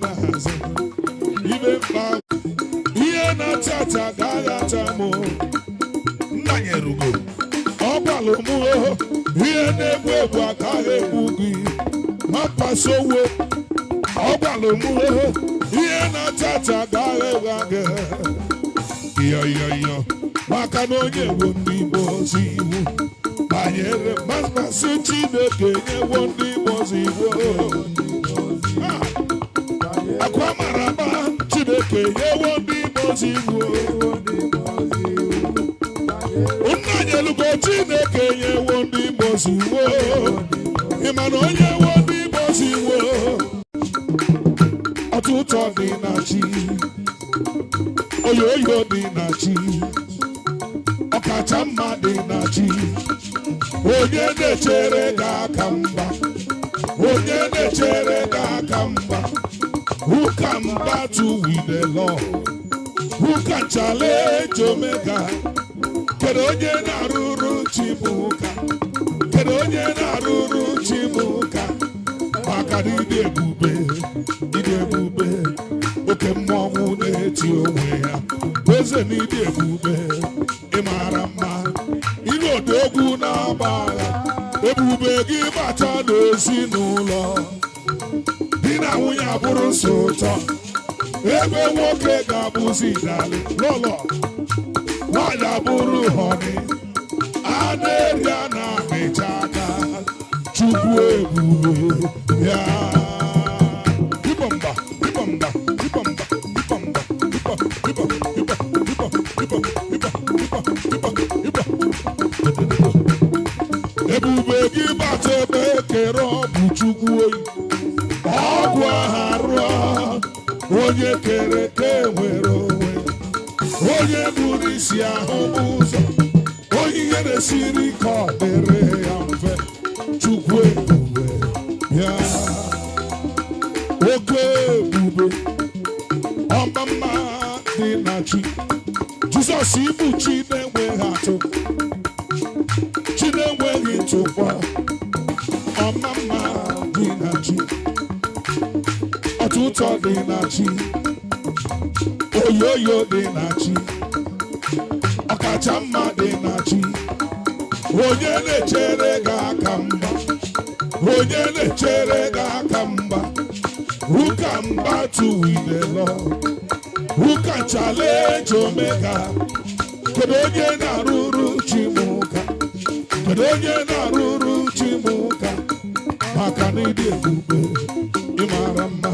na-azụ ibe mkpa ihe na-atata ga-aghata m nna nyerugo ọ gbalụ m ihe na-egbu egbu agaghị egbu gị ma pasowe ọ gbalụ m ihe na-atata ga-aghị iyo maka na onye wo ndị Igbo ozi iwu banyere mmasị Chineke nyewo ndị Igbo ozi iwu akwa mara mma Chineke nyewo ndị Igbo ozi iwu nna nyelugo Chineke nyewo ndị Igbo ozi iwu ịma na onye wo ndị Igbo ozi iwu ọtụtụ dị na chi oyoyo dị na chi ọkacha mma dị na chi onye na-echere ga-aka mba onye na-echere ga-aka mba who can battle with the Lord who can challenge Omega kedu onye na-arụrụ Chibuka kedu onye na-arụrụ Chibuka maka na ịdị ebube oke mmọnwụ na-eti onwe ya eze na ịdị ebube ịmara mma ilu odogwu na-agba agha ebube gị bata n'ezinụlọ di na nwunye abụrụ so ụtọ ebe nwoke ga-abụzi dali lọlọ nwaanyị abụrụ họni a na-eri a na-amịcha aka Chukwu ebube ya ebube gị bata ebe kere ọ bụ Chukwu oyi ọgwụ aha rụọ onye kere ka nwere onwe onye bụrụ isi ahụ ụzọ onye ihe na-esiri ka ọ dịrị ya mfe Chukwu ebube ya oke ebube ọma mma dị na chi Jizọs ibu chi na-enweghị atụ chi na-enweghị ntụkwa ọma mma dị na chi ọtụtụ dị na chi oyoyo dị na chi ọkacha mma dị na chi onye na-echere ga-aka mba onye na-echere ga-aka mba who can battle with the Lord who can challenge Omega kedu onye na-arụrụ Chibuka kedu onye na-arụrụ Chibuka maka na ịdị ebube ịmara mma